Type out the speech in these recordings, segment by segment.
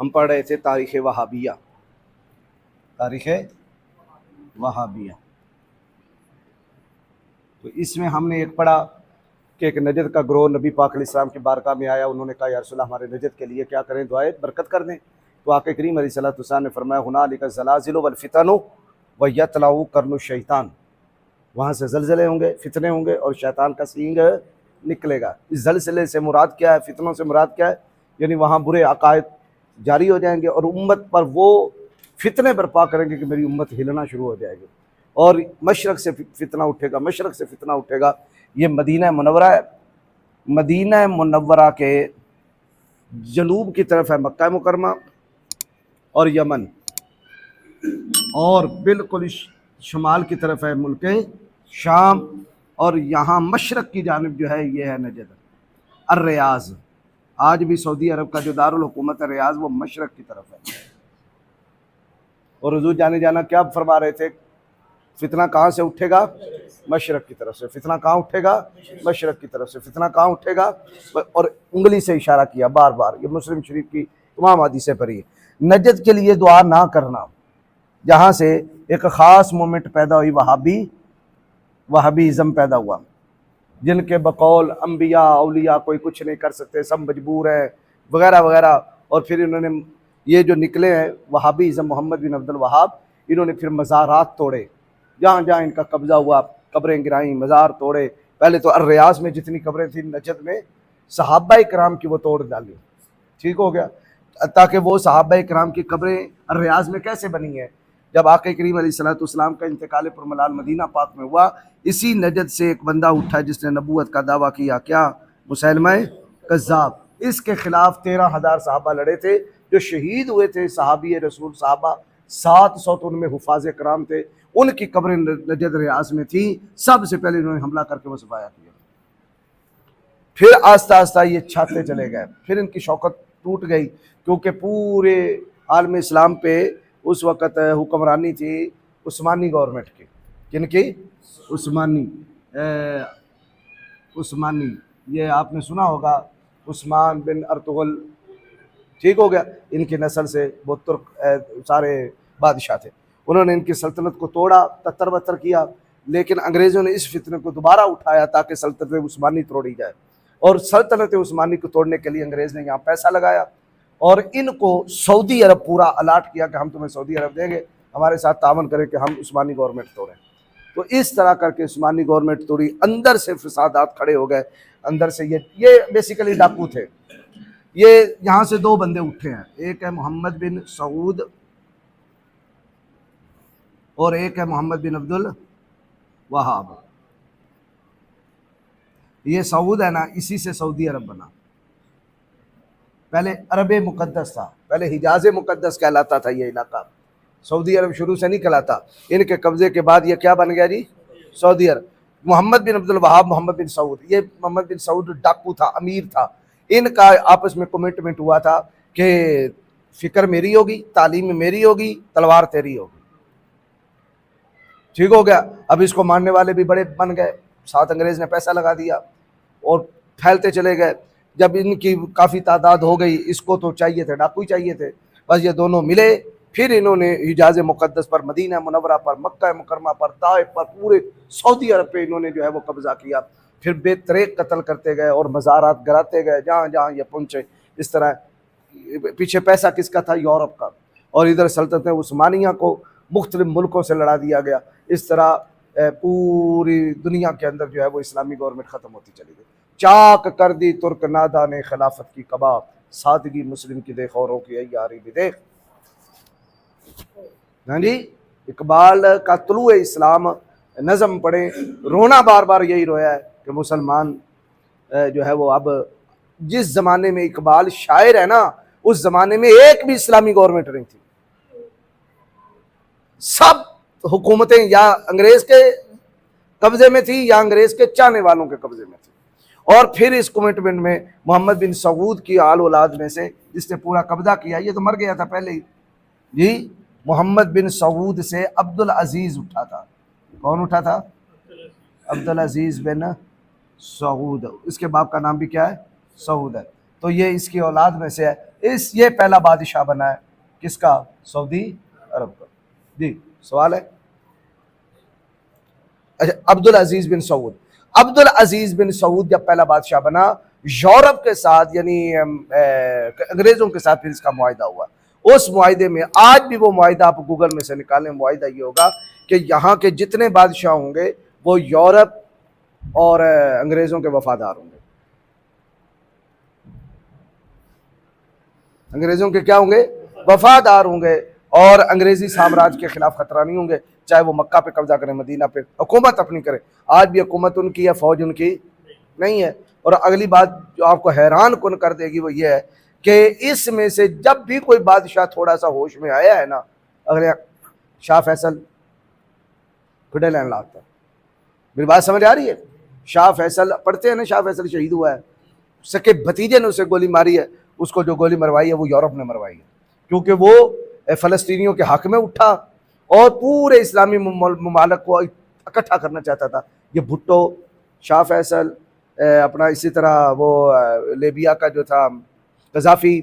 ہم پڑھ رہے تھے تاریخ وہابیہ، تاریخ وہابیہ، تو اس میں ہم نے ایک پڑھا کہ ایک نجد کا گروہ نبی پاک علیہ السلام کی بارگاہ میں آیا، انہوں نے کہا یا رسول اللہ ہمارے نجد کے لیے کیا کریں، دعائیں برکت کر دیں۔ تو آقا کریم علیہ الصلوۃ والسلام نے فرمایا ہنالک الزلازل والفتن ویطلع قرن الشیطان، وہاں سے زلزلے ہوں گے، فتنے ہوں گے، اور شیطان کا سینگ نکلے گا۔ اس زلزلے سے مراد کیا ہے، فتنوں سے مراد کیا ہے، یعنی وہاں برے عقائد جاری ہو جائیں گے اور امت پر وہ فتنے برپا کریں گے کہ میری امت ہلنا شروع ہو جائے گی، اور مشرق سے فتنہ اٹھے گا، مشرق سے فتنہ اٹھے گا۔ یہ مدینہ منورہ ہے، مدینہ منورہ کے جنوب کی طرف ہے مکہ مکرمہ اور یمن، اور بالکل شمال کی طرف ہے ملک شام، اور یہاں مشرق کی جانب جو ہے یہ ہے نجد الریاض۔ آج بھی سعودی عرب کا جو دارالحکومت ہے ریاض، وہ مشرق کی طرف ہے۔ اور حضور جانا کیا فرما رہے تھے، فتنہ کہاں سے اٹھے گا، مشرق کی طرف سے۔ فتنہ کہاں اٹھے گا، مشرق کی طرف سے۔ فتنہ کہاں اٹھے گا، اور انگلی سے اشارہ کیا بار بار، یہ مسلم شریف کی تمام حدیثیں پڑھی۔ نجد کے لیے دعا نہ کرنا، جہاں سے ایک خاص مومنٹ پیدا ہوئی، وہابیزم پیدا ہوا، جن کے بقول انبیاء اولیاء کوئی کچھ نہیں کر سکتے، سب مجبور ہیں وغیرہ وغیرہ، اور پھر انہوں نے یہ جو نکلے ہیں وہابیزم، محمد بن عبد الوہاب، انہوں نے پھر مزارات توڑے، جہاں جہاں ان کا قبضہ ہوا قبریں گرائیں، مزار توڑے۔ پہلے تو الریاض میں جتنی قبریں تھیں نجد میں، صحابہ کرام کی وہ توڑ ڈالی، ٹھیک ہو گیا، تاکہ وہ صحابہ کرام کی قبریں الریاض میں کیسے بنی ہیں، جب آقا کریم علیہ الصلوۃ والسلام کا انتقال پرملال مدینہ پاک میں ہوا، اسی نجد سے ایک بندہ اٹھا جس نے نبوت کا دعویٰ کیا، کیا، مسیلمہ کذاب۔ اس کے خلاف 13,000 صحابہ لڑے تھے جو شہید ہوئے تھے، صحابی رسول صحابہ 700 تو ان میں حفاظ کرام تھے، ان کی قبریں نجد ریاض میں تھیں۔ سب سے پہلے انہوں نے حملہ کر کے وہ صفایا کیا، پھر آہستہ آہستہ یہ چھاتے چلے گئے، پھر ان کی شوکت ٹوٹ گئی، کیونکہ پورے عالم اسلام پہ اس وقت حکمرانی تھی عثمانی گورنمنٹ کی۔ کن کی؟ عثمانی، یہ آپ نے سنا ہوگا، عثمان بن ارطغرل، ٹھیک ہو گیا، ان کی نسل سے وہ ترک سارے بادشاہ تھے، انہوں نے ان کی سلطنت کو توڑا، تتر بتر کیا، لیکن انگریزوں نے اس فتنے کو دوبارہ اٹھایا تاکہ سلطنت عثمانی توڑی جائے، اور سلطنت عثمانی کو توڑنے کے لیے انگریز نے یہاں پیسہ لگایا، اور ان کو سعودی عرب پورا الاٹ کیا کہ ہم تمہیں سعودی عرب دیں گے، ہمارے ساتھ تعاون کریں کہ ہم عثمانی گورنمنٹ توڑیں۔ تو اس طرح کر کے عثمانی گورنمنٹ توڑی، اندر سے فسادات کھڑے ہو گئے، اندر سے یہ بیسیکلی ڈاکو تھے۔ یہ یہاں سے دو بندے اٹھے ہیں، ایک ہے محمد بن سعود اور ایک ہے محمد بن عبد الوہاب۔ یہ سعود ہے نا، اسی سے سعودی عرب بنا، پہلے عرب مقدس تھا، پہلے حجاز مقدس کہلاتا تھا یہ علاقہ، سعودی عرب شروع سے نہیں کہلاتا، ان کے قبضے کے بعد یہ کیا بن گیا جی، سعودی عرب۔ محمد بن عبد الوہاب، محمد بن سعود، یہ محمد بن سعود ڈاکو تھا، امیر تھا، ان کا آپس میں کمٹمنٹ ہوا تھا کہ فکر میری ہوگی، تعلیم میری ہوگی، تلوار تیری ہوگی، ٹھیک ہو گیا۔ اب اس کو ماننے والے بھی بڑے بن گئے، ساتھ انگریز نے پیسہ لگا دیا اور پھیلتے چلے گئے۔ جب ان کی کافی تعداد ہو گئی، اس کو تو چاہیے تھے، ڈاکو ہی چاہیے تھے، بس یہ دونوں ملے، پھر انہوں نے حجاز مقدس پر، مدینہ منورہ پر، مکہ مکرمہ پر، طائف پر، پورے سعودی عرب پہ انہوں نے جو ہے وہ قبضہ کیا، پھر بے طریق قتل کرتے گئے اور مزارات گراتے گئے جہاں جہاں یہ پہنچے۔ اس طرح پیچھے پیسہ کس کا تھا، یورپ کا، اور ادھر سلطنت عثمانیہ کو مختلف ملکوں سے لڑا دیا گیا۔ اس طرح پوری دنیا کے اندر جو ہے وہ اسلامی گورنمنٹ ختم ہوتی چلی گئی۔ چاک کر دی ترک نادا نے خلافت کی قبا، سادگی مسلم کی دیکھ اوروں کی عیاری بھی دیکھ۔ ہاں جی، اقبال کا طلوع اسلام نظم پڑھیں، رونا بار بار یہی رویا ہے کہ مسلمان جو ہے وہ اب، جس زمانے میں اقبال شاعر ہے نا، اس زمانے میں ایک بھی اسلامی گورنمنٹ نہیں تھی، سب حکومتیں یا انگریز کے قبضے میں تھی یا انگریز کے چاہنے والوں کے قبضے میں تھی۔ اور پھر اس کمٹمنٹ میں محمد بن سعود کی آل اولاد میں سے جس نے پورا قبضہ کیا، یہ تو مر گیا تھا پہلے ہی جی، محمد بن سعود سے عبد العزیز اٹھا تھا۔ کون اٹھا تھا؟ عبد العزیز بن سعود، اس کے باپ کا نام بھی کیا ہے؟ سعود ہے۔ تو یہ اس کی اولاد میں سے ہے. یہ پہلا بادشاہ بنا ہے کس کا؟ سعودی عرب کا. جی سوال ہے. اچھا عبدالعزیز بن سعود. عبدالعزیز بن سعود جب پہلا بادشاہ بنا، یورپ کے ساتھ یعنی انگریزوں کے ساتھ پھر اس کا معاہدہ ہوا. اس معاہدے میں آج بھی وہ معاہدہ آپ گوگل میں سے نکالیں، معاہدہ یہ ہوگا کہ یہاں کے جتنے بادشاہ ہوں گے وہ یورپ اور انگریزوں کے وفادار ہوں گے. انگریزوں کے کیا ہوں گے؟ وفادار ہوں گے، اور انگریزی سامراج کے خلاف خطرہ نہیں ہوں گے، چاہے وہ مکہ پہ قبضہ کریں، مدینہ پہ حکومت اپنی کرے. آج بھی حکومت ان کی ہے، فوج ان کی نہیں ہے. اور اگلی بات جو آپ کو حیران کن کر دے گی وہ یہ ہے کہ اس میں سے جب بھی کوئی بادشاہ تھوڑا سا ہوش میں آیا ہے نا، اگر شاہ فیصل کھڑے لین لاتا ہے. میری بات سمجھ آ رہی ہے؟ شاہ فیصل پڑھتے ہیں نا، شاہ فیصل شہید ہوا ہے، سکے بھتیجے نے اسے گولی ماری ہے. اس کو جو گولی مروائی ہے وہ یورپ نے مروائی ہے، کیونکہ وہ فلسطینیوں کے حق میں اٹھا اور پورے اسلامی ممالک کو اکٹھا کرنا چاہتا تھا. یہ بھٹو، شاہ فیصل، اپنا اسی طرح وہ لیبیا کا جو تھا قذافی،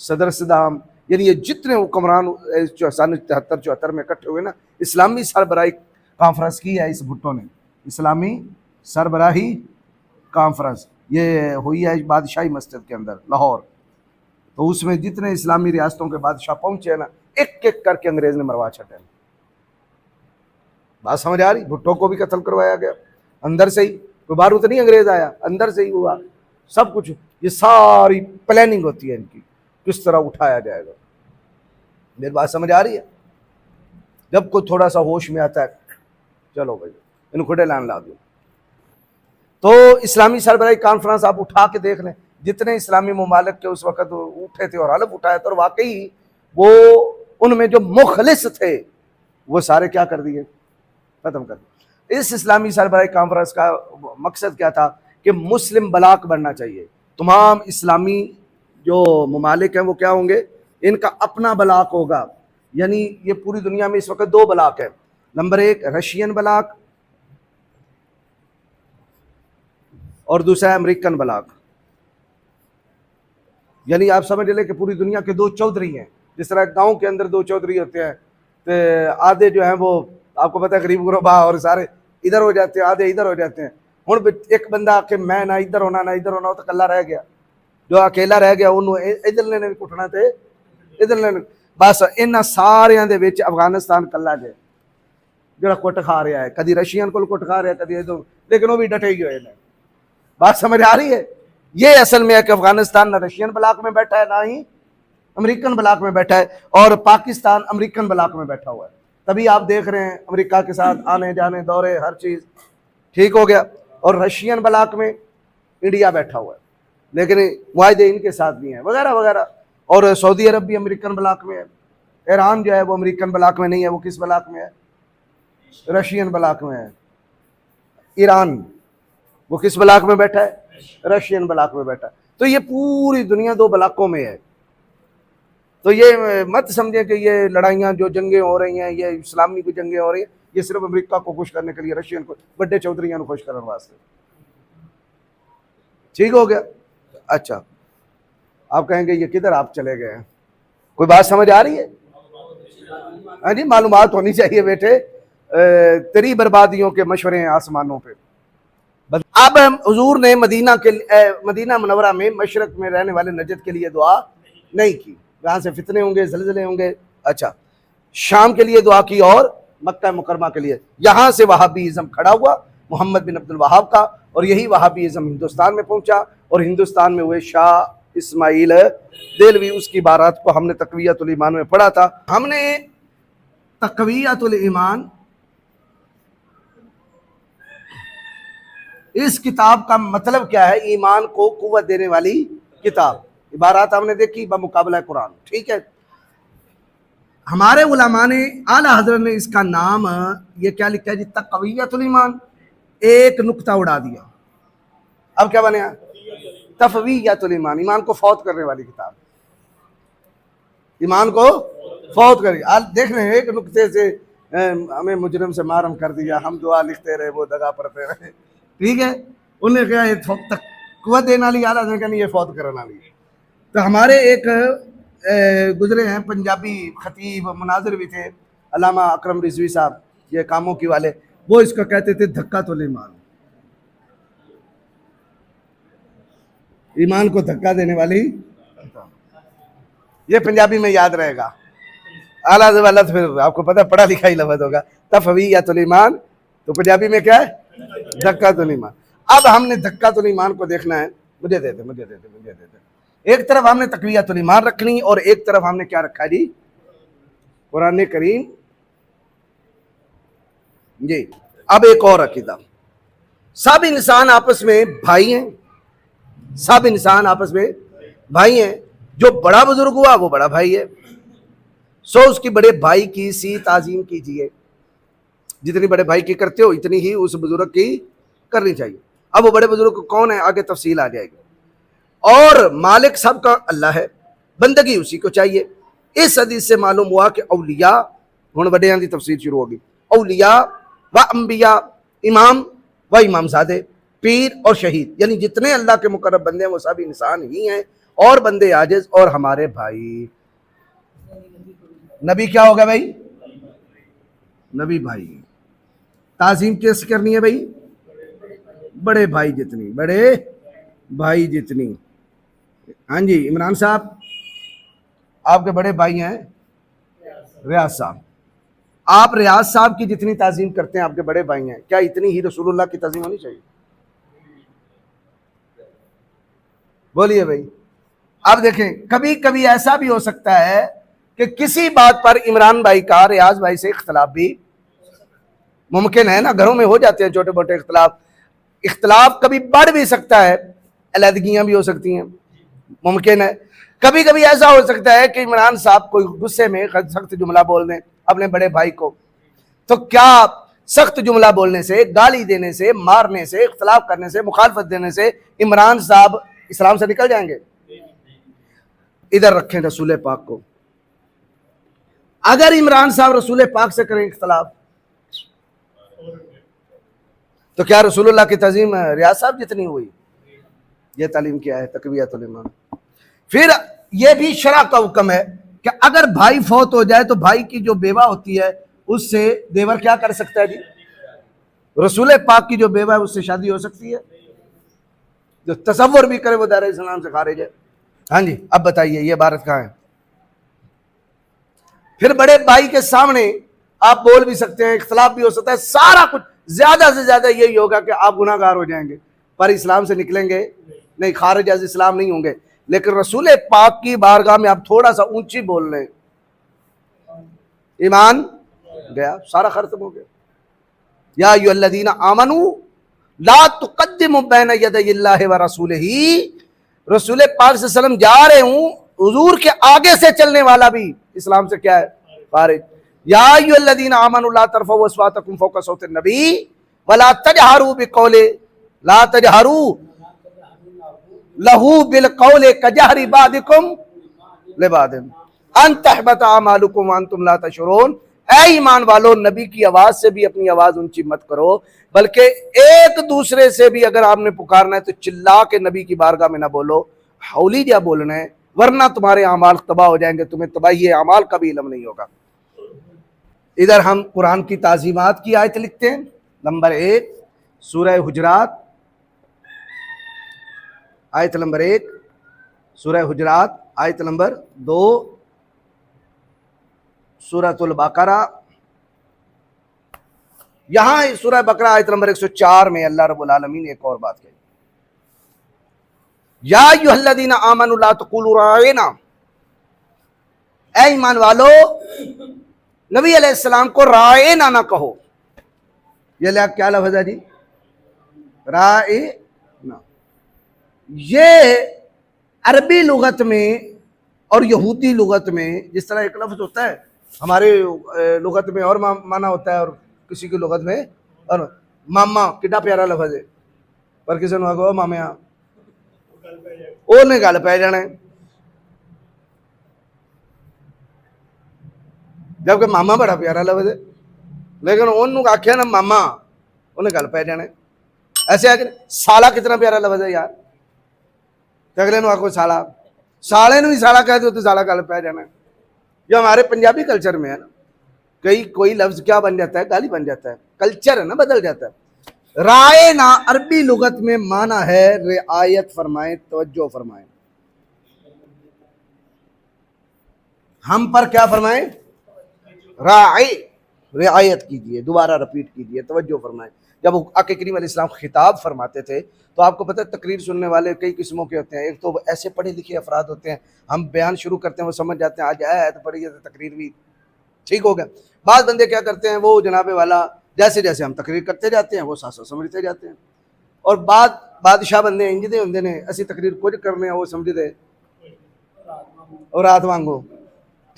صدر صدام، یعنی یہ جتنے حکمران سن 73-74 میں اکٹھے ہوئے نا، اسلامی سربراہی کانفرنس کی ہے اس بھٹو نے. اسلامی سربراہی کانفرنس یہ ہوئی ہے بادشاہی مسجد کے اندر لاہور. تو اس میں جتنے اسلامی ریاستوں کے بادشاہ پہنچے نا، ایک ایک کر کے انگریز نے مروا چھٹے. بات سمجھ آ رہی؟ بھٹو کو بھی قتل کروایا گیا اندر سے ہی، کوئی باہر تو نہیں انگریز آیا، اندر سے ہی ہوا سب کچھ. یہ ساری پلاننگ ہوتی ہے ان کی، کس طرح اٹھایا جائے گا. میری بات سمجھ آ رہی ہے؟ جب کوئی تھوڑا سا ہوش میں آتا ہے، چلو بھائی ان کھڑے لان لا دو. تو اسلامی سربراہی کانفرنس آپ اٹھا کے دیکھ لیں، جتنے اسلامی ممالک کے اس وقت اٹھے تھے اور حلف اٹھایا تھا، اور واقعی وہ ان میں جو مخلص تھے وہ سارے کیا کر دیے؟ ختم کر دیے. اس اسلامی سربراہی کانفرنس کا مقصد کیا تھا کہ مسلم بلاک بننا چاہیے. تمام اسلامی جو ممالک ہیں وہ کیا ہوں گے؟ ان کا اپنا بلاک ہوگا. یعنی یہ پوری دنیا میں اس وقت 2 بلاک ہیں. نمبر 1 رشین بلاک اور دوسرا ہے امریکن بلاک. یعنی آپ سمجھ لیں کہ پوری دنیا کے 2 چودھری ہیں. جس طرح گاؤں کے اندر 2 چودھری ہوتے ہیں، تو آدھے جو ہیں وہ آپ کو پتہ ہے غریب غربا اور سارے ادھر ہو جاتے ہیں، آدھے ادھر ہو جاتے ہیں. ہوں ایک بندہ کہ میں نہ ادھر ہونا نہ ادھر ہونا، تو کلا رہ گیا. جو اکیلا رہ گیا انہوں ادھر نے کٹنا تے ادھر نے. بس ان سارے دے وچ افغانستان کلا جائے جڑا کٹ کھا رہا ہے، کدی رشین کو کٹ کھا رہا ہے، کدی ادھر، لیکن وہ بھی ڈٹے ہی ہوئے. بات سمجھ آ رہی ہے؟ یہ اصل میں ہے کہ افغانستان نہ رشین بلاک میں بیٹھا ہے نہ ہی امریکن بلاک میں بیٹھا ہے، اور پاکستان امریکن بلاک میں بیٹھا ہوا ہے. تبھی آپ دیکھ رہے ہیں امریکہ کے ساتھ آنے جانے دورے ہر چیز ٹھیک ہو گیا. اور رشین بلاک میں انڈیا بیٹھا ہوا ہے، لیکن معاہدے ان کے ساتھ بھی ہیں وغیرہ وغیرہ. اور سعودی عرب بھی امریکن بلاک میں ہے. ایران جو ہے وہ امریکن بلاک میں نہیں ہے، وہ کس بلاک میں ہے؟ رشین بلاک میں ہے. ایران وہ کس بلاک میں بیٹھا ہے؟ رشین بلاک میں بیٹھا ہے. تو یہ پوری دنیا 2 بلاکوں میں ہے. تو یہ مت سمجھیں کہ یہ لڑائیاں جو جنگیں ہو رہی ہیں، یہ اسلامی کی جنگیں ہو رہی ہیں، یہ صرف امریکہ کو خوش کرنے کے لیے، رشین کو بڑے چودھریوں کو خوش کرنے واسطے. ٹھیک ہو گیا؟ اچھا آپ کہیں گے یہ کدھر آپ چلے گئے ہیں؟ کوئی بات سمجھ آ رہی ہے؟ ہاں جی، معلومات ہونی چاہیے بیٹے. تیری بربادیوں کے مشورے ہیں آسمانوں پہ. اب حضور نے مدینہ منورہ میں مشرق میں رہنے والے نجد کے لیے دعا نہیں کی، یہاں سے فتنے ہوں گے، زلزلے ہوں گے. اچھا شام کے لیے دعا کی اور مکہ مکرمہ کے لیے. یہاں سے وہابیزم کھڑا ہوا محمد بن عبد الوہاب کا، اور یہی وہابیزم ہندوستان میں پہنچا، اور ہندوستان میں ہوئے شاہ اسماعیل دہلوی. اس کی بارات کو ہم نے تقویۃ الایمان میں پڑھا تھا. ہم نے تقویۃ الایمان اس کتاب کا مطلب کیا ہے؟ ایمان کو قوت دینے والی کتاب. عبارات ہم نے دیکھی بمقابلہ قرآن. ٹھیک ہے، ہمارے علماء نے اعلیٰ حضرت نے اس کا نام یہ کیا لکھا ہے جی؟ تقویۃ الایمان. ایک نقطہ اڑا دیا، اب کیا بنیا؟ تفویۃ الایمان. ایمان کو فوت کرنے والی کتاب. ایمان کو فوت کرے. دیکھ رہے ہیں ایک نقطے سے ہمیں مجرم سے مارم کر دیا، ہم دعا لکھتے رہے وہ دگا پڑتے رہے. ٹھیک ہے، انہوں نے کہا قوت دینے والی آلہ حضرت کہنی یہ فوت کرنے والی. تو ہمارے ایک گزرے ہیں پنجابی خطیب مناظر بھی تھے علامہ اکرم رضوی صاحب, یہ کاموں کی والے, وہ اس کو کہتے تھے دھکا تو ایمان, ایمان کو دھکا دینے والی. یہ پنجابی میں یاد رہے گا. اعلیٰ حضرت پھر آپ کو پتہ پڑھا لکھا ہی لفظ ہوگا, تفویۃ الایمان, تو پنجابی میں کیا ہے, دھکا تو ایمان. اب ہم نے دھکا تو ایمان کو دیکھنا ہے. مجھے دے دے. ایک طرف ہم نے تقویۃ الایمان رکھنی اور ایک طرف ہم نے کیا رکھا جی, قرآن کریم. جی اب ایک اور عقیدہ, سب انسان آپس میں بھائی ہیں, سب انسان آپس میں بھائی ہیں. جو بڑا بزرگ ہوا وہ بڑا بھائی ہے, سو اس کی بڑے بھائی کی سی تعظیم کیجئے. جتنی بڑے بھائی کی کرتے ہو اتنی ہی اس بزرگ کی کرنی چاہیے. اب وہ بڑے بزرگ کون ہے آگے تفصیل آ جائے گی. اور مالک سب کا اللہ ہے, بندگی اسی کو چاہیے. اس حدیث سے معلوم ہوا کہ اولیاء, ہن بڑے دی تفصیل شروع ہوگی, اولیاء و انبیاء, امام و امامزادے, پیر اور شہید, یعنی جتنے اللہ کے مقرب بندے ہیں وہ سب انسان ہی ہیں اور بندے عاجز اور ہمارے بھائی. نبی کیا ہوگا بھائی, نبی بھائی. تعظیم کیسے کرنی ہے بھائی, بڑے بھائی جتنی, بڑے بھائی جتنی. ہاں جی عمران صاحب آپ کے بڑے بھائی ہیں ریاض صاحب, آپ ریاض صاحب کی جتنی تعظیم کرتے ہیں آپ کے بڑے بھائی ہیں, کیا اتنی ہی رسول اللہ کی تعظیم ہونی چاہیے؟ بولیے بھائی. اب دیکھیں کبھی کبھی ایسا بھی ہو سکتا ہے کہ کسی بات پر عمران بھائی کا ریاض بھائی سے اختلاف بھی ممکن ہے نا, گھروں میں ہو جاتے ہیں چھوٹے موٹے اختلاف. اختلاف کبھی بڑھ بھی سکتا ہے, علیحدگیاں بھی ہو سکتی ہیں, ممکن ہے. کبھی کبھی ایسا ہو سکتا ہے کہ عمران صاحب کوئی غصے میں سخت جملہ بول دیں اپنے بڑے بھائی کو, تو کیا سخت جملہ بولنے سے, گالی دینے سے, مارنے سے, اختلاف کرنے سے, مخالفت دینے سے عمران صاحب اسلام سے نکل جائیں گے؟ ادھر رکھیں رسول پاک کو. اگر عمران صاحب رسول پاک سے کریں اختلاف تو کیا رسول اللہ کی تعظیم ریاض صاحب جتنی ہوئی؟ یہ تعلیم کیا ہے, تقویۃ الایمان. پھر یہ بھی شرع کا حکم ہے کہ اگر بھائی فوت ہو جائے تو بھائی کی جو بیوہ ہوتی ہے اس سے دیور کیا کر سکتا ہے جی, رسول پاک کی جو بیوہ ہے اس سے شادی ہو سکتی ہے. جو تصور بھی کرے وہ دائرہ اسلام سے خارج ہے. ہاں جی اب بتائیے یہ عبارت کہاں ہے؟ پھر بڑے بھائی کے سامنے آپ بول بھی سکتے ہیں, اختلاف بھی ہو سکتا ہے, سارا کچھ. زیادہ سے زیادہ یہی ہوگا کہ آپ گناہ گار ہو جائیں گے پر اسلام سے نکلیں گے نہیں, خارج از اسلام نہیں ہوں گے. لیکن رسول پاک کی بارگاہ میں آپ تھوڑا سا اونچی بول لیں, ایمان گیا, سارا ختم ہو گیا. یا ایھا الذین آمنوا لا تقدموا بین یدی اللہ ورسولہ, رسول پاک صلی اللہ علیہ وسلم جا رہے ہوں, حضور کے آگے سے چلنے والا بھی اسلام سے کیا ہے, خارج. یا ایھا الذین آمنوا لا ترفعوا اصواتکم فوق صوت النبی ولا تجہروا بقول, لا تجہروا لہ بالقول کجہر بعضکم لبعض ان تحبط اعمالکم وانتم لا تشعرون. اے ایمان والو, نبی کی آواز سے بھی اپنی آواز اونچی مت کرو, بلکہ ایک دوسرے سے بھی اگر آپ نے پکارنا ہے تو چلا کے نبی کی بارگاہ میں نہ بولو, ہولی جا بولنا ہے, ورنہ تمہارے اعمال تباہ ہو جائیں گے, تمہیں تباہی اعمال کا بھی علم نہیں ہوگا. ادھر ہم قرآن کی تعظیمات کی آیت لکھتے ہیں. نمبر 1 سورہ حجرات, آیت نمبر 1 سورہ حجرات, آیت نمبر 2 سورۃ البقرہ. یہاں سورہ بقرہ آیت نمبر 104 میں اللہ رب العالمین نے ایک اور بات کہی, یا ایھا الذین آمنوا لا تقولوا راعنا, اے ایمان والو نبی علیہ السلام کو راعنا نہ کہو. یہ کیا لفظ ہے جی, راعنا. یہ عربی لغت میں اور یہودی لغت میں جس طرح ایک لفظ ہوتا ہے, ہمارے لغت میں اور معنی ہوتا ہے اور کسی کی لغت میں اور. ماما کتنا پیارا لفظ ہے, پر کسی نے کہو مامیا وہ نے گل پی جانا, جبکہ ماما بڑا پیارا لفظ ہے, لیکن انہوں آخیا نا ماما, انہیں گل پی جانا. ایسے ہے کہ سالہ کتنا پیارا لفظ ہے یار, تو اگلے نو آخو سالا، سالے نو ہی سالا کہہ دو تو سالا گل پہ جانا ہے۔ جو ہمارے پنجابی کلچر میں ہے نا، کوئی لفظ کیا بن جاتا ہے، گالی بن جاتا ہے، کلچر ہے نا، بدل جاتا ہے۔ رائے نا عربی لغت میں معنی ہے رعایت فرمائیں، توجہ فرمائیں۔ ہم پر کیا فرمائیں؟ رعایت کیجئے، دوبارہ رپیٹ کیجئے، توجہ فرمائیں۔ جب آقا کریم علیہ السلام خطاب فرماتے تھے تو آپ کو پتہ ہے تقریر سننے والے کئی قسموں کے ہوتے ہیں۔ ایک تو ایسے پڑھے لکھے افراد ہوتے ہیں، ہم بیان شروع کرتے ہیں وہ سمجھ جاتے ہیں، آج آیت پڑھی ہے تو تقریر بھی ٹھیک ہو گیا۔ بعض بندے کیا کرتے ہیں، وہ جناب والا جیسے جیسے ہم تقریر کرتے جاتے ہیں وہ ساتھ سمجھتے جاتے ہیں، اور بعد بادشاہ بندے انجدے ہوندے نے، اسی تقریر کچھ کرنے ہیں وہ سمجھتے اور رات وانگو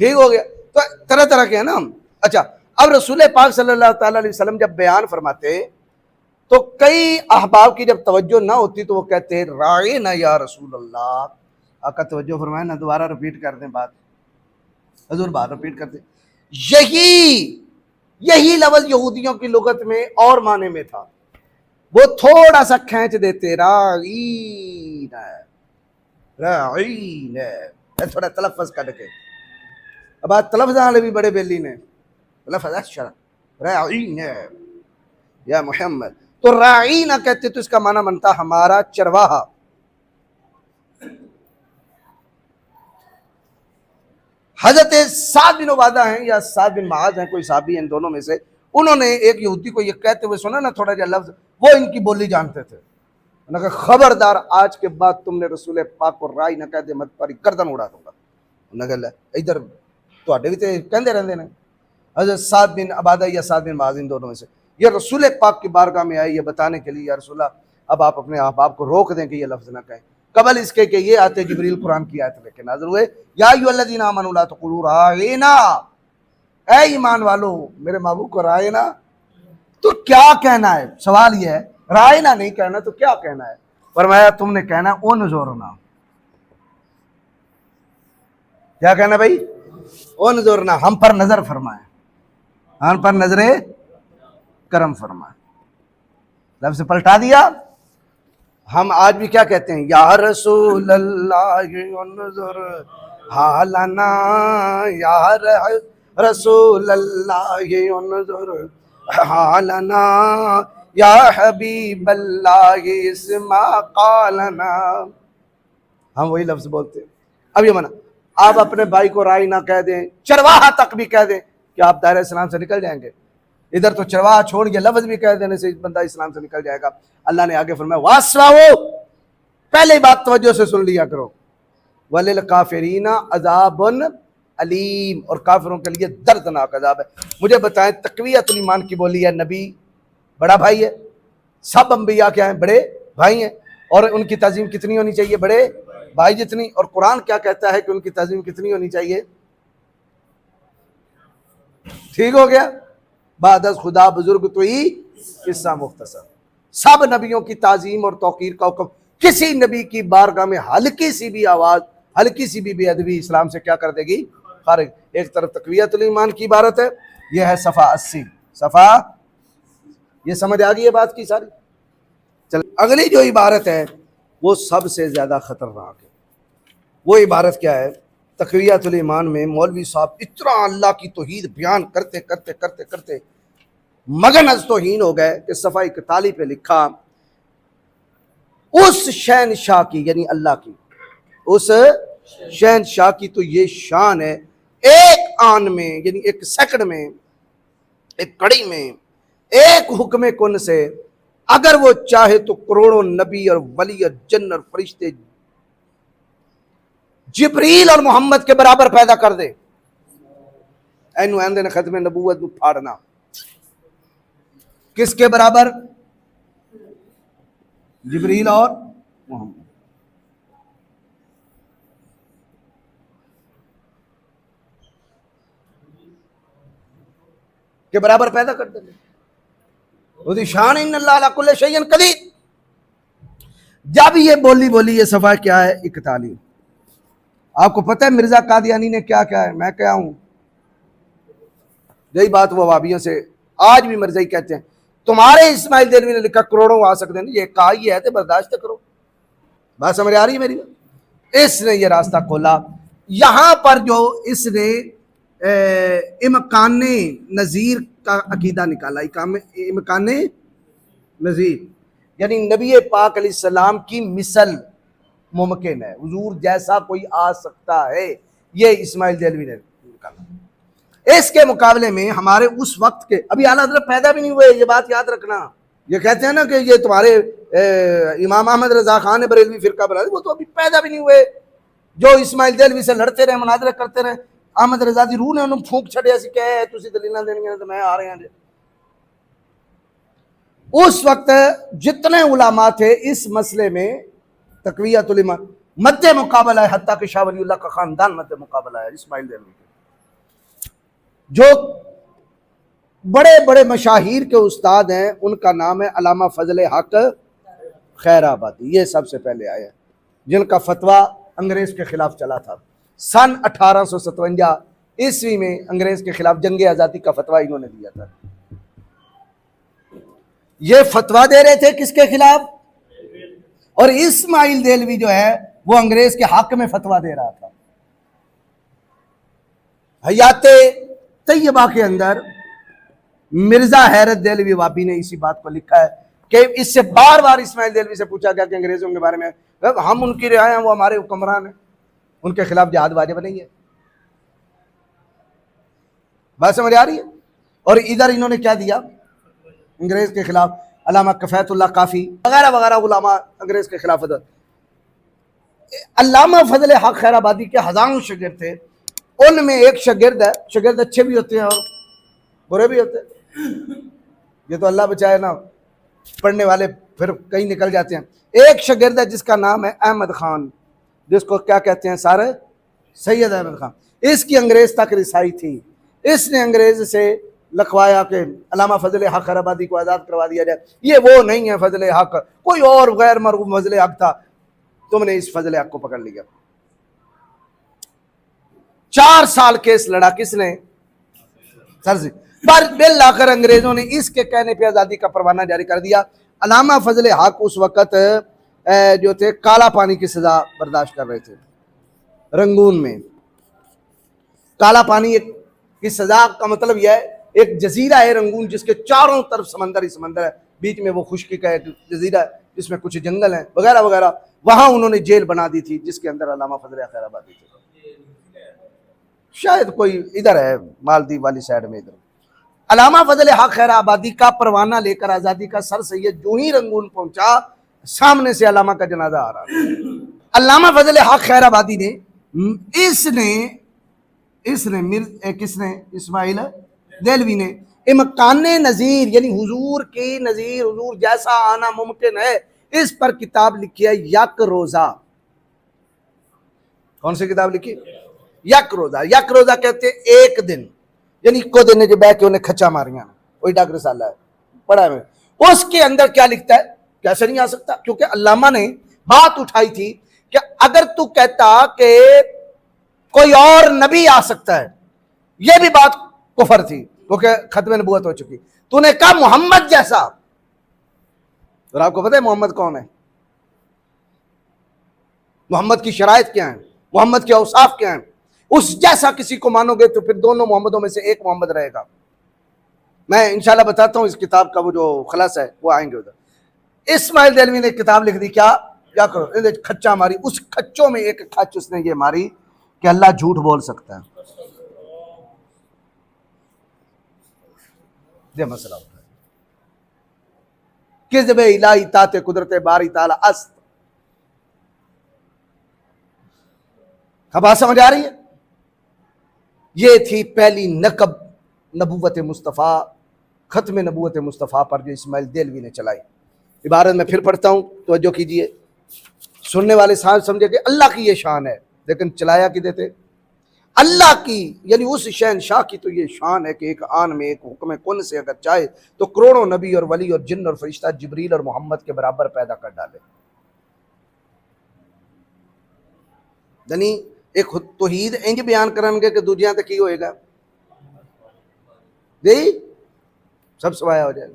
ٹھیک ہو گیا۔ تو طرح طرح کے ہیں نا ہم۔ اچھا، اب رسول پاک صلی اللہ تعالیٰ علیہ وسلم جب بیان فرماتے تو کئی احباب کی جب توجہ نہ ہوتی تو وہ کہتے ہیں رائنا یا رسول اللہ۔ آقا توجہ فرمائے نہ، دوبارہ رپیٹ کر دیں بات، حضور بات رپیٹ کر دیں۔ یہی لفظ یہودیوں کی لغت میں اور معنی میں تھا، وہ تھوڑا سا کھینچ دیتے رائنا، تھوڑا تلفظ کر کے۔ اب آج تلفظ والے بھی بڑے بیلی نے، لفظ رائنا یا محمد، تو رائنا کہتے تو اس کا معنی بنتا ہمارا چرواہا۔ حضرت سعد بن عبادہ ہیں یا سعد بن معاذ ہیں، کوئی صحابی ہیں ان دونوں میں سے، انہوں نے ایک یہودی کو یہ کہتے ہوئے سنا نا تھوڑا جا لفظ، وہ ان کی بولی جانتے تھے۔ انہوں نے کہا خبردار آج کے بعد تم نے رسول پاک کو رائی نہ کہہ دے مت پاری گردن اڑا دوں گا۔ انہوں نے کہا ادھر تو بھی کہندے رہندے نے۔ حضرت سعد بن عبادہ یا سعد بن معاذ ان دونوں میں سے، یہ رسول پاک کی بارگاہ میں آئے یہ بتانے کے لیے، یا رسول اللہ اب آپ اپنے احباب کو روک دیں کہ یہ لفظ نہ کہیں۔ قبل اس کے کہ یہ آتے جبریل قرآن کی آیت لے کے نازل ہوئے، یا ایھا الذین آمنوا لا تقولوا رائنا، اے ایمان والو میرے محبوب کو رائنا تو کیا کہنا ہے؟ سوال یہ ہے، رائنا نہیں کہنا تو کیا کہنا ہے؟ فرمایا تم نے کہنا انظرنا۔ کیا کہنا بھائی؟ انظرنا، ہم پر نظر فرمائے، ہم پر نظر کرم فرمائے۔ لفظ پلٹا دیا۔ ہم آج بھی کیا کہتے ہیں؟ یا رسول اللہ انظر حالنا، یا رسول اللہ انظر حالنا، یا حبیب اللہ اسمع قالنا۔ ہم وہی لفظ بولتے ہیں۔ اب یہ منع، آپ اپنے بھائی کو رائے نہ کہہ دیں، چرواہا تک بھی کہہ دیں، کہ آپ دائرہ اسلام سے نکل جائیں گے؟ ادھر تو چرواہا چھوڑ کے لفظ بھی کہہ دینے سے بندہ اسلام سے نکل جائے گا۔ اللہ نے آگے فرمایا واسواؤ، پہلے بات توجہ سے سن لیا کرو، وللکافرین عذاب علیم، اور کافروں کے لیے دردناک عذاب ہے۔ مجھے بتائیں تقویۃ الایمان کی بولی ہے نبی بڑا بھائی ہے، سب انبیاء کیا ہیں؟ بڑے بھائی ہیں، اور ان کی تعظیم کتنی ہونی چاہیے؟ بڑے بھائی جتنی۔ اور قرآن کیا کہتا ہے کہ ان کی تعظیم کتنی ہونی چاہیے؟ ٹھیک ہو گیا؟ بعد از خدا بزرگ تو ہی قصہ مختصر۔ سب نبیوں کی تعظیم اور توقیر کا حکم، کسی نبی کی بارگاہ میں ہلکی سی بھی آواز، ہلکی سی بھی بے ادبی اسلام سے کیا کر دے گی؟ خارج۔ ایک طرف تقویۃ الایمان کی عبارت ہے، یہ ہے صفحہ 80، صفحہ، یہ سمجھ آ گئی ہے بات کی ساری؟ چل اگلی جو عبارت ہے وہ سب سے زیادہ خطرناک ہے۔ وہ عبارت کیا ہے؟ تقویۃ الایمان میں مولوی صاحب اتنا اللہ کی توحید بیان کرتے کرتے کرتے کرتے مگن از توہین ہو گئے کہ صفحہ 41 پہ لکھا اس شہنشاہ کی، یعنی اللہ کی، اس شہنشاہ کی تو یہ شان ہے، ایک آن میں یعنی ایک سیکنڈ میں، ایک کڑی میں، ایک حکم کن سے اگر وہ چاہے تو کروڑوں نبی اور ولی اور جن اور فرشتے جبریل اور محمد کے برابر پیدا کر دے۔ اینو آندے نے ختم نبوت کو پھاڑنا، کس کے برابر؟ جبریل اور محمد کے برابر پیدا کر دیں۔ وہ دی شان ان اللہ علی کل شیء قدیر۔ جب یہ بولی یہ صفحہ کیا ہے؟ 41۔ آپ کو پتہ ہے مرزا قادیانی نے کیا کیا ہے؟ میں کیا ہوں؟ یہی بات وہ وہابیوں سے آج بھی مرزائی کہتے ہیں، تمہارے اسماعیل دہلوی نے لکھا کروڑوں آ سکتے ہیں، یہ کہا ہی ہے تو برداشت کرو۔ بات سمجھ آ رہی ہے میری؟ اس نے یہ راستہ کھولا. یہاں پر جو اس نے امکان نظیر کا عقیدہ نکالا, امکان نظیر یعنی نبی پاک علیہ السلام کی مثل ممکن ہے, حضور جیسا کوئی آ سکتا ہے, یہ اسماعیل دہلوی نے نکالا. اس کے مقابلے میں ہمارے اس وقت کے ابھی اعلیٰ حضرت پیدا بھی نہیں ہوئے, یہ بات یاد رکھنا. یہ کہتے ہیں نا کہ یہ تمہارے امام احمد رضا خان بریلوی فرقہ بنا, وہ تو ابھی پیدا بھی نہیں ہوئے. جو اسماعیل دہلوی سے لڑتے رہے, مناظرے کرتے رہے, احمد رضا دی روح نے انہوں پھونک چھڑے ایسی کہ تسی دلیلاں دینیاں تو میں آ رہے ہیں. اس وقت جتنے علماء تھے اس مسئلے میں تقویت الایمان مد مقابلہ ہے, حتیٰ کہ شاہ ولی اللہ کا خاندان مد مقابلہ ہے اسماعیل دہلوی کے. جو بڑے بڑے مشاہیر کے استاد ہیں ان کا نام ہے علامہ فضل حق خیر آبادی, یہ سب سے پہلے آئے ہیں جن کا فتویٰ انگریز کے خلاف چلا تھا. سن 1857 عیسوی میں انگریز کے خلاف جنگ آزادی کا فتویٰ انہوں نے دیا تھا. یہ فتویٰ دے رہے تھے کس کے خلاف؟ اور اسماعیل دہلوی جو ہے وہ انگریز کے حق میں فتویٰ دے رہا تھا. حیات طیبہ کے اندر مرزا حیرت دہلوی وابی نے اسی بات کو لکھا ہے کہ اس سے بار بار اسماعیل دہلوی سے پوچھا گیا کہ انگریزوں کے بارے میں, ہم ان کی رعایا ہیں, وہ ہمارے حکمران ہیں, ان کے خلاف جہاد واجب نہیں ہے. بات سمجھ آ رہی ہے؟ اور ادھر انہوں نے کیا دیا انگریز کے خلاف, علامہ کفایت اللہ کافی وغیرہ وغیرہ علماء انگریز کے خلاف. علامہ فضل حق خیر آبادی کے ہزاروں شاگرد تھے, ان میں ایک شاگرد ہے, شاگرد اچھے بھی ہوتے ہیں اور برے بھی ہوتے ہیں, یہ تو اللہ بچائے نا, پڑھنے والے پھر کہیں نکل جاتے ہیں. ایک شاگرد ہے جس کا نام ہے احمد خان, جس کو کیا کہتے ہیں سارے, سید احمد خان. اس کی انگریز تک رسائی تھی. اس نے انگریز سے لکھوایا کہ علامہ فضل حق خیر آبادی کو آزاد کروا دیا جائے. یہ وہ نہیں ہے فضل حق, کوئی اور غیر مرغوب فضل حق تھا, تم نے اس فضل حق کو پکڑ لیا. 4 سال کیس لڑا کس نے, سر سے. پر بالآخر انگریزوں نے اس کے کہنے پہ آزادی کا پروانہ جاری کر دیا. علامہ فضل حق اس وقت جو تھے کالا پانی کی سزا برداشت کر رہے تھے رنگون میں. کالا پانی کی سزا کا مطلب یہ ہے, ایک جزیرہ ہے رنگون جس کے چاروں طرف سمندر ہی سمندر ہے, بیچ میں وہ خشکی کا ایک جزیرہ ہے جس میں کچھ جنگل ہیں وغیرہ وغیرہ. وہاں انہوں نے جیل بنا دی تھی جس کے اندر علامہ فضل خیر آبادی تھے. شاید کوئی ادھر ہے مالدیپ والی سائڈ میں. ادھر علامہ فضل حق خیر آبادی کا پروانہ لے کر آزادی کا سر سید جو ہی رنگون پہنچا, سامنے سے علامہ کا جنازہ آ رہا. علامہ فضل حق خیر آبادی نے کس نے اسماعیل دہلوی نے امکان نظیر یعنی حضور کی نظیر, حضور جیسا آنا ممکن ہے, اس پر کتاب لکھی ہے یک روزہ. کون سی کتاب لکھی؟ یک روزہ. یک روزہ کہتے ہیں ایک دن, یعنی کو دن جو بیٹھ کے انہیں کھچا ماریاں, وہی ڈاک رسالہ ہے پڑھا ہے میں. اس کے اندر کیا لکھتا ہے, کیسے نہیں آ سکتا, کیونکہ علامہ نے بات اٹھائی تھی کہ اگر تو کہتا کہ کوئی اور نبی آ سکتا ہے, یہ بھی بات کفر تھی کیونکہ ختم نبوت ہو چکی. تو نے کہا محمد جیسا, اور آپ کو پتہ ہے محمد کون ہے, محمد کی شرائط کیا ہیں, محمد کے اوصاف کیا ہیں, اس جیسا کسی کو مانو گے تو پھر دونوں محمدوں میں سے ایک محمد رہے گا. میں انشاءاللہ بتاتا ہوں اس کتاب کا وہ جو خلاصہ ہے وہ آئیں گے ادھر. اسماعیل دہلوی نے کتاب لکھ دی, کیا کرو, کھچا ماری. اس کھچوں میں ایک کھچ اس نے یہ ماری کہ اللہ جھوٹ بول سکتا ہے. یہ مسئلہ ہوتا ہے کذب الہی تات قدرت باری تعالی است. اب بات سمجھ آ رہی ہے؟ یہ تھی پہلی نقب نبوت مصطفیٰ, ختم نبوت مصطفیٰ پر جو اسماعیل دہلوی نے چلائی. عبارت میں پھر پڑھتا ہوں, توجہ کیجئے. سننے والے صاحب سمجھے کہ اللہ کی یہ شان ہے, لیکن چلایا کی دیتے اللہ کی, یعنی اس شہنشاہ کی تو یہ شان ہے کہ ایک آن میں ایک حکم کن سے اگر چاہے تو کروڑوں نبی اور ولی اور جن اور فرشتہ جبریل اور محمد کے برابر پیدا کر ڈالے. یعنی ایک توحید انج بیان کرن گے کہ دوجیاں تے کی ہوئے گا, جی سب سوایا ہو جائے گا.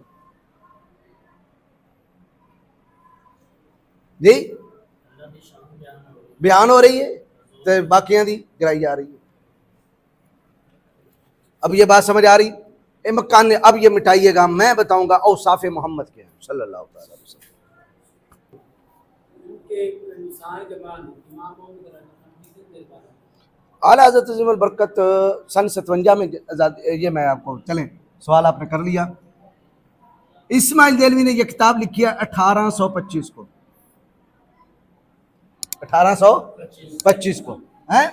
جی بیان ہو رہی ہے تو باقیاں دی گرائی جا رہی ہے. اب یہ بات سمجھ آ رہی؟ مکان نے اب یہ مٹائیے گا، میں بتاؤں گا اوصاف محمد کے ہیں صلی اللہ تعالی وسلم. اعلیٰ حضرت عظیم البرکت سن 57 میں یہ میں آپ کو چلیں سوال آپ نے کر لیا. اسماعیل دہلوی نے یہ کتاب لکھی ہے 1825 کو، 1825 کو ہیں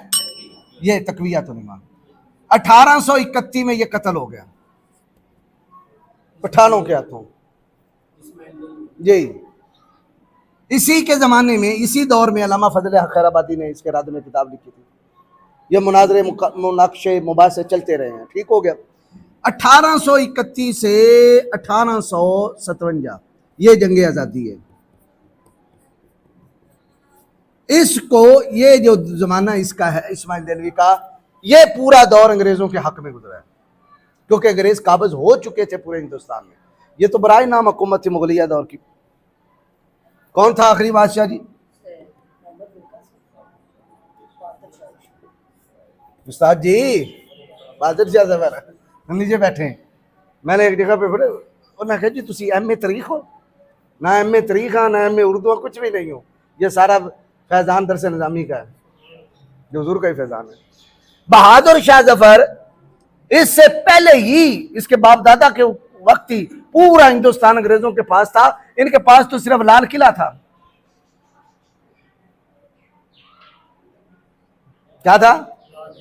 یہ تقویۃ الایمان. 1831 میں یہ قتل ہو گیا پٹھانوں کے ہاتھوں. جی اسی کے زمانے میں اسی دور میں علامہ فضل حق خیر آبادی نے اس کے رد میں کتاب لکھی تھی. یہ مناظرے مناقشے مباحثے چلتے رہے ہیں. ٹھیک ہو گیا. 1831 سے 1857 یہ جنگ آزادی ہے. اس کو یہ جو زمانہ اس کا ہے اسماعیل دہلوی کا، یہ پورا دور انگریزوں کے حق میں گزرا ہے کیونکہ انگریز قابض ہو چکے تھے پورے ہندوستان میں. یہ تو برائے نام حکومت تھی مغلیہ دور کی. کون تھا آخری بادشاہ جی؟ استاد جی بہادر شاہ ظفر نیچے بیٹھے ہیں. میں نے ایک جگہ پہ پڑھے انہوں نے کہا جی تسی ایم اے تاریخ ہو؟ نہ ایم اے تاریخ ہاں نہ ایم اے اردو کچھ بھی نہیں ہو. یہ سارا فیضان درس نظامی کا ہے جو حضور کا ہی فیضان ہے. بہادر شاہ ظفر اس سے پہلے ہی اس کے باپ دادا کے وقت ہی پورا ہندوستان انگریزوں کے پاس تھا. ان کے پاس تو صرف لال قلعہ تھا. کیا تھا؟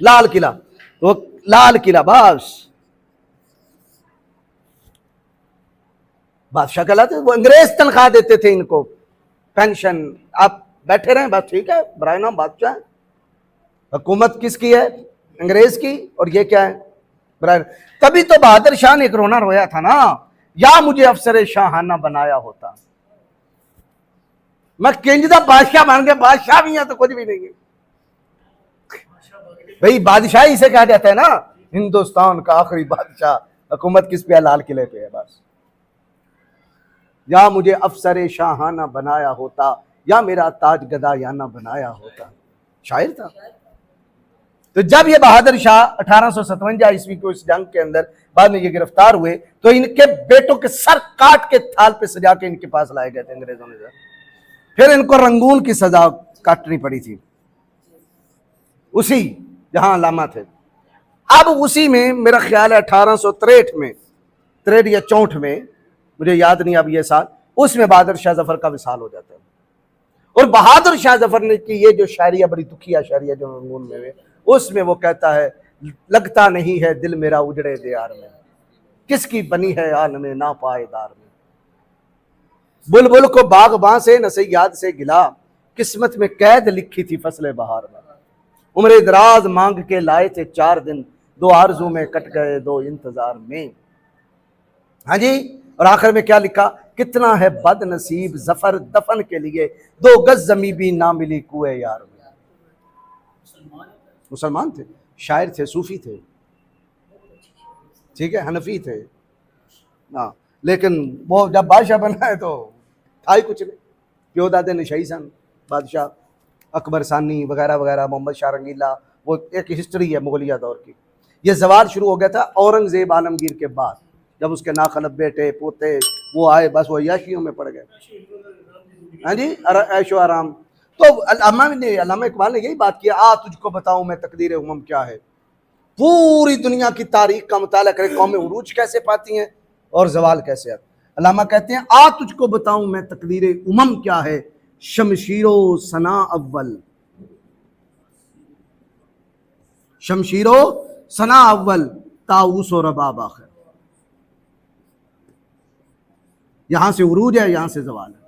لال قلعہ. وہ لال قلعہ بس بادشاہ کہلاتے. وہ انگریز تنخواہ دیتے تھے ان کو، پینشن. آپ بیٹھے رہیں بات ٹھیک ہے، برائے نام بادشاہ. حکومت کس کی ہے؟ انگریز کی. اور یہ کیا ہے؟ برائے. تبھی تو بہادر شاہ نے ایک رونا رویا تھا نا، یا مجھے افسر شاہانہ بنایا ہوتا، میں کنجدہ بادشاہ بن گیا. بادشاہ بھی ہیں تو کچھ بھی نہیں ہے بھئی. بادشاہی سے کہا جاتا ہے نا ہندوستان کا آخری بادشاہ. حکومت کس پہ ہے؟ لال قلعے پہ ہے بس. یا مجھے افسر شاہانہ بنایا ہوتا، یا میرا تاج گدایانہ بنایا ہوتا. شاعر تھا. تو جب یہ بہادر شاہ 1857 عیسوی کو اس جنگ کے اندر بعد میں یہ گرفتار ہوئے تو ان کے بیٹوں کے سر کاٹ کے تھال پہ سجا کے ان کے پاس لائے گئے تھے انگریزوں نے. پھر ان کو رنگون کی سزا کاٹنی پڑی تھی اسی جہاں علامہ تھے. اب اسی میں میرا خیال ہے 1863 میں 63 یا 64 میں مجھے یاد نہیں اب یہ سال، اس میں بہادر شاہ ظفر کا وصال ہو جاتا ہے. اور بہادر شاہ ظفر نے کی یہ جو شاعریہ بڑی دکھیا شاعریہ جو رنگون میں اس میں وہ کہتا ہے لگتا نہیں ہے دل میرا اجڑے دیار میں، کس کی بنی ہے عالم ناپائیدار میں. بلبل کو باغباں سے نہ صیاد سے گلا، قسمت میں قید لکھی تھی فصل بہار میں. عمر دراز مانگ کے لائے تھے 4 دن، 2 آرزو میں کٹ گئے 2 انتظار میں. ہاں جی. اور آخر میں کیا لکھا؟ کتنا ہے بد نصیب ظفر دفن کے لیے، 2 گز زمیں بھی نہ ملی کوئے یار میں. مسلمان تھے، شاعر تھے، صوفی تھے، ٹھیک ہے، حنفی تھے. ہاں لیکن وہ جب بادشاہ بنا ہے تو تھا ہی کچھ نہیں. پیو دادے نشائی سن، بادشاہ اکبر ثانی وغیرہ وغیرہ، محمد شاہ رنگیلا. وہ ایک ہسٹری ہے مغلیہ دور کی. یہ زوال شروع ہو گیا تھا اورنگزیب عالمگیر کے بعد، جب اس کے ناخلف بیٹے پوتے وہ آئے بس وہ عیاشیوں میں پڑ گئے. ہاں جی عیش و آرام. تو علامہ اقبال نے یہی بات کیا، تجھ کو بتاؤں میں تقدیر امم کیا ہے. پوری دنیا کی تاریخ کا مطالعہ کرے قومیں عروج کیسے پاتی ہیں اور زوال کیسے آتا. علامہ کہتے ہیں تجھ کو بتاؤں میں تقدیر امم کیا ہے، شمشیر و ثنا اول، شمشیر و ثنا اول، طاؤس و رباب آخر. یہاں سے عروج ہے، یہاں سے زوال ہے.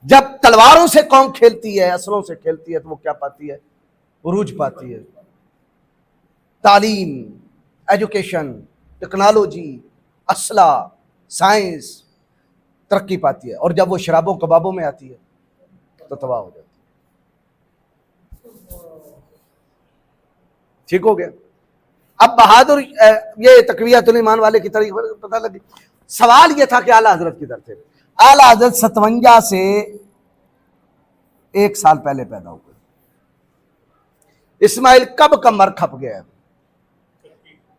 جب تلواروں سے قوم کھیلتی ہے، اسلحوں سے کھیلتی ہے تو وہ کیا پاتی ہے؟ عروج پاتی ہے. تعلیم، ایجوکیشن، ٹیکنالوجی، اسلحہ، سائنس ترقی پاتی ہے. اور جب وہ شرابوں کبابوں میں آتی ہے تو تباہ ہو جاتی ہے. ٹھیک ہو گیا. اب بہادر یہ تقویۃ الایمان والے کی تاریخ پتہ لگی. سوال یہ تھا کہ اعلیٰ حضرت کدھر تھے. اعلیٰ حضرت 57 سے 1 سال پہلے پیدا ہوئے. اسماعیل کب کا مر کھپ گیا ہے؟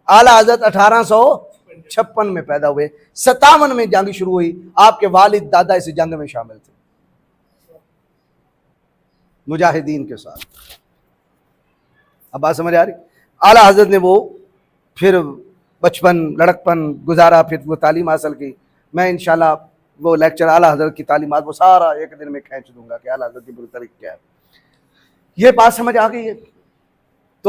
اعلیٰ حضرت 1856 میں پیدا ہوئے، 57 میں جنگ شروع ہوئی، آپ کے والد دادا اس جنگ میں شامل تھے مجاہدین کے ساتھ۔ اب بات سمجھ آ رہی؟ اعلیٰ حضرت نے وہ پھر بچپن لڑکپن گزارا، پھر وہ تعلیم حاصل کی۔ میں انشاءاللہ وہ لیکچر اعلیٰ حضرت کی تعلیمات وہ سارا ایک دن میں کھینچ دوں گا کہ اعلیٰ حضرت کی بری طریقے کیا ہے۔ یہ بات سمجھ آ گئی ہے؟